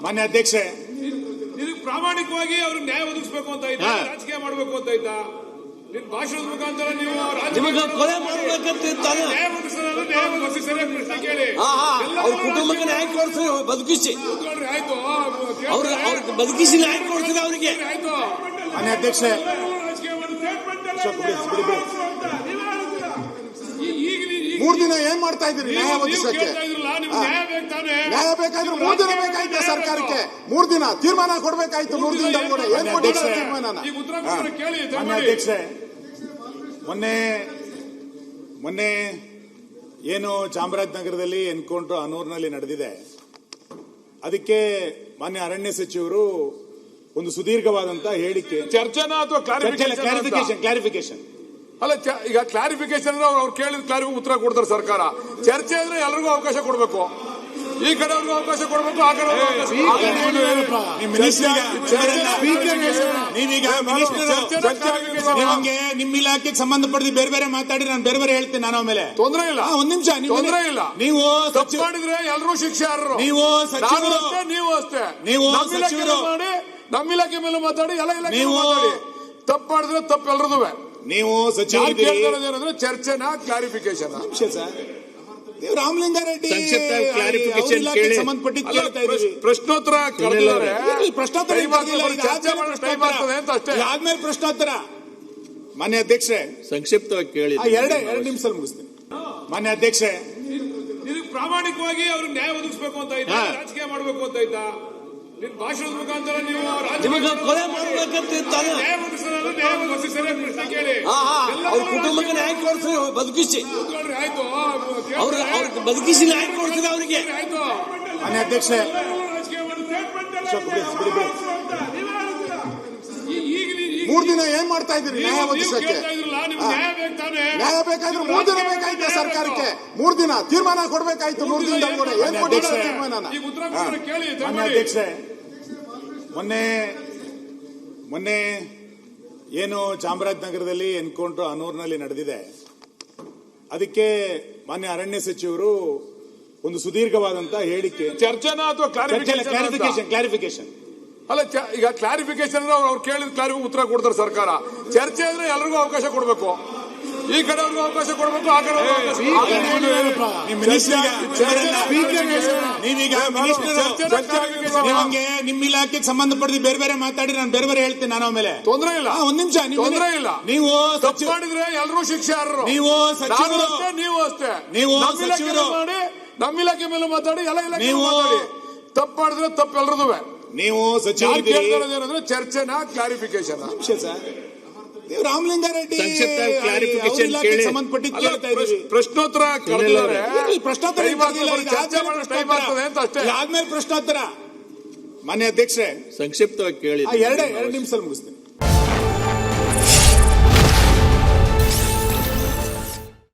ಮಾನ್ಯ ಅಧ್ಯಕ್ಷೆ, ಇದಕ್ಕೆ ಪ್ರಾಮಾಣಿಕವಾಗಿ ಅವ್ರಿಗೆ ನ್ಯಾಯ ಒದಗಿಸಬೇಕು ಅಂತ ಇದ್ದ, ರಾಜಕೀಯ ಮಾಡಬೇಕು ಅಂತ ಇದ್ದ. ನಿಮ್ ಭಾಷಣದ ಮುಖಾಂತರ ನೀವು ಕೊಲೆ ಮಾಡಬೇಕಂತ ನ್ಯಾಯ ಒದಗಿಸೋದು, ನ್ಯಾಯ ಒದಗಿಸಿ ಸರಿಯಾಗಿ ಪ್ರಶ್ನೆ ಕೇಳಿ. ಅವ್ರ ಕುಟುಂಬಕ್ಕೆ ನ್ಯಾಯ ಕೊಡಿಸಿ ಬದುಕಿಸಿ, ಆಯ್ತು, ಅವ್ರಿಗೆ ಬದುಕಿಸಿ ನ್ಯಾಯ ಕೊಡಿಸಿದ ಅವರಿಗೆ. ಆಯ್ತು. ಮಾನ್ಯ ಅಧ್ಯಕ್ಷೆ, ಮೂರ್ ದಿನ ಏನ್ ಮಾಡ್ತಾ ಇದ್ದೀರಿ ನ್ಯಾಯ ಒದಗಿಸಕ್ಕೆ? ನ್ಯಾಯ ಬೇಕಾದ್ರೆ 3 ದಿನ ಬೇಕಾಯ್ತು ಸರ್ಕಾರಕ್ಕೆ. 3 ದಿನ ತೀರ್ಮಾನ ಕೊಡ್ಬೇಕಾಯ್ತು. 3 ದಿನದಲ್ಲಿ ಕೂಡ ಏನ್ ಕೊಟ್ಟಿದ್ದಾರೆ ತೀರ್ಮಾನ? ಮಾನ್ಯ ಅಧ್ಯಕ್ಷೆ, ಮೊನ್ನೆ ಏನು ಚಾಮರಾಜನಗರದಲ್ಲಿ ಎನ್ಕೌಂಟರ್ ಅನೂರ್ನಲ್ಲಿ ನಡೆದಿದೆ, ಅದಕ್ಕೆ ಮಾನ್ಯ ಅರಣ್ಯ ಸಚಿವರು ಒಂದು ಸುದೀರ್ಘವಾದಂತಹ ಹೇಳಿಕೆ, ಚರ್ಚೆನಾ ಅಥವಾ ಕ್ಲಾರಿಫಿಕೇಶನ್ ಅಲ್ಲ, ಈಗ ಕ್ಲಾರಿಫಿಕೇಶನ್ ಅವ್ರು ಕೇಳಿದ ಕ್ಲಾರಿಫಿಕೇಶನ್ ಉತ್ತರ ಕೊಡ್ತಾರೆ ಸರ್ಕಾರ. ಚರ್ಚೆ ಅಂದ್ರೆ ಎಲ್ಲರಿಗೂ ಅವಕಾಶ ಕೊಡಬೇಕು. ಈ ಕಡೆ ಅವ್ರಿಗೂ ಅವಕಾಶ ಕೊಡಬೇಕು, ಆ ಕಡೆ ನೀವೀಗ ನಿಮ್ಮ ಇಲಾಖೆಗೆ ಸಂಬಂಧಪಟ್ಟ ಬೇರೆ ಬೇರೆ ಮಾತಾಡಿ ನಾನು ಬೇರೆ ಬೇರೆ ಹೇಳ್ತೀನಿ. ನಾನು ಆಮೇಲೆ ತೊಂದರೆ ಇಲ್ಲ, ಒಂದ್ ನಿಮಿಷ, ತೊಂದರೆ ಇಲ್ಲ. ನೀವು ತಪ್ಪು ಮಾಡಿದ್ರೆ ಎಲ್ಲರೂ ಶಿಕ್ಷಾರ್ಹರು. ನೀವು ಸಚಿವರು, ನೀವು ಅಷ್ಟೇ, ನೀವು ಸಚಿವರು ಮಾಡಿ ನಮ್ಮ ಇಲಾಖೆ ಮೇಲೆ ಮಾತಾಡಿ, ಎಲ್ಲ ಇಲಾಖೆ ಮಾತಾಡಿ. ತಪ್ಪು ಮಾಡಿದ್ರೆ ತಪ್ಪು ಎಲ್ರದುವೆ. ನೀವು ಸಚಿವರು ಚರ್ಚೆನಾ ಕ್ಲಾರಿಫಿಕೇಶನ್? ರಾಮಲಿಂಗಾರೆಡ್ಡಿ ಸಂಬಂಧಪಟ್ಟಿದ್ದು ಕೇಳ್ತಾ ಇದ್ದೀವಿ. ಪ್ರಶ್ನೋತ್ತರ ಪ್ರಶ್ನೋತ್ತರ ಆದ್ಮೇಲೆ ಪ್ರಶ್ನೋತ್ತರ. ಮಾನ್ಯ ಅಧ್ಯಕ್ಷೆ, ಸಂಕ್ಷಿಪ್ತವಾಗಿ ಕೇಳಿ. 2 ನಿಮಿಷ ಮುಗಿಸ್ತೀನಿ. ಮಾನ್ಯ ಅಧ್ಯಕ್ಷೆ, ಇದಕ್ಕೆ ಪ್ರಾಮಾಣಿಕವಾಗಿ ಅವ್ರಿಗೆ ನ್ಯಾಯ ಒದಗಿಸಬೇಕು ಅಂತ ಇದ್ದ, ರಾಜಕೀಯ ಮಾಡಬೇಕು ಅಂತ ಇದ್ದ. ನಿಮ್ ಭಾಷಣದ ಮುಖಾಂತರ ನೀವು ಕೊಲೆ ಮಾಡಬೇಕಂತ ನ್ಯಾಯ ಒದಗಿಸೋದು, ನ್ಯಾಯ ಒದಗಿಸಿ ಸರಿಯಾಗಿ ಪ್ರಶ್ನೆ ಕೇಳಿ. ಅವ್ರ ಕುಟುಂಬಕ್ಕೆ ನ್ಯಾಯ ಕೊಡಿಸಿ ಬದುಕಿಸಿ, ಆಯ್ತು, ಅವ್ರಿಗೆ ಬದುಕಿಸಿ ನ್ಯಾಯ ಕೊಡಿಸಿದ ಅವರಿಗೆ. ಆಯ್ತು. ಮಾನ್ಯ ಅಧ್ಯಕ್ಷೆ, ಮೂರ್ ದಿನ ಏನ್ ಮಾಡ್ತಾ ಇದ್ದೀರಿ ನ್ಯಾಯ ಒದಗಿಸಕ್ಕೆ? ನ್ಯಾಯ ಬೇಕಾದ್ರೆ 3 ದಿನ ಬೇಕಾಯ್ತು ಸರ್ಕಾರಕ್ಕೆ. 3 ದಿನ ತೀರ್ಮಾನ ಕೊಡ್ಬೇಕಾಯ್ತು. 3 ದಿನದಲ್ಲಿ ಕೂಡ ಏನ್ ಕೊಟ್ಟಿದ್ದಾರೆ ತೀರ್ಮಾನ? ಮಾನ್ಯ ಅಧ್ಯಕ್ಷೆ, ಮೊನ್ನೆ ಏನು ಚಾಮರಾಜನಗರದಲ್ಲಿ ಎನ್ಕೌಂಟರ್ ಅನೂರ್ನಲ್ಲಿ ನಡೆದಿದೆ, ಅದಕ್ಕೆ ಮಾನ್ಯ ಅರಣ್ಯ ಸಚಿವರು ಒಂದು ಸುದೀರ್ಘವಾದಂತಹ ಹೇಳಿಕೆ, ಚರ್ಚೆನಾ ಅಥವಾ ಕ್ಲಾರಿಫಿಕೇಶನ್ ಅಲ್ಲ, ಈಗ ಕ್ಲಾರಿಫಿಕೇಶನ್ ಅವ್ರು ಕೇಳಿದ ಕ್ಲಾರಿಫಿಕೇಶನ್ ಉತ್ತರ ಕೊಡ್ತಾರೆ ಸರ್ಕಾರ. ಚರ್ಚೆ ಅಂದ್ರೆ ಎಲ್ಲರಿಗೂ ಅವಕಾಶ ಕೊಡಬೇಕು. ಈ ಕಡೆ ಅವ್ರಿಗೂ ಅವಕಾಶ ಕೊಡಬೇಕು, ಆ ಕಡೆ ನೀವೀಗ ನಿಮ್ಮ ಇಲಾಖೆಗೆ ಸಂಬಂಧಪಟ್ಟ ಬೇರೆ ಬೇರೆ ಮಾತಾಡಿ ನಾನು ಬೇರೆ ಬೇರೆ ಹೇಳ್ತೀನಿ. ನಾನು ಆಮೇಲೆ ತೊಂದರೆ ಇಲ್ಲ, ಒಂದ್ ನಿಮಿಷ, ತೊಂದರೆ ಇಲ್ಲ. ನೀವು ತಪ್ಪು ಮಾಡಿದ್ರೆ ಎಲ್ಲರೂ ಶಿಕ್ಷಾರ್ಹರು. ನೀವು ಸಚಿವರು, ನೀವು ಅಷ್ಟೇ, ನೀವು ಸಚಿವರು ಮಾಡಿ ನಮ್ಮ ಇಲಾಖೆ ಮೇಲೆ ಮಾತಾಡಿ, ಎಲ್ಲ ಇಲಾಖೆ ಮಾತಾಡಿ. ತಪ್ಪು ಮಾಡಿದ್ರೆ ತಪ್ಪು ಎಲ್ರದುವೆ. ನೀವು ಸಚಿವರು ಚರ್ಚೆನಾ ಕ್ಲಾರಿಫಿಕೇಶನ್? ರಾಮಲಿಂಗಾರೆಡ್ಡಿ ಸಂಬಂಧಪಟ್ಟಿದ್ದು ಕೇಳ್ತಾ ಇದ್ದೀವಿ. ಪ್ರಶ್ನೋತ್ತರ ಪ್ರಶ್ನೋತ್ತರ ಆದ್ಮೇಲೆ ಪ್ರಶ್ನೋತ್ತರ. ಮಾನ್ಯ ಅಧ್ಯಕ್ಷೆ, ಸಂಕ್ಷಿಪ್ತವಾಗಿ ಕೇಳಿ. 2 ನಿಮಿಷ ಮುಗಿಸ್ತೀನಿ.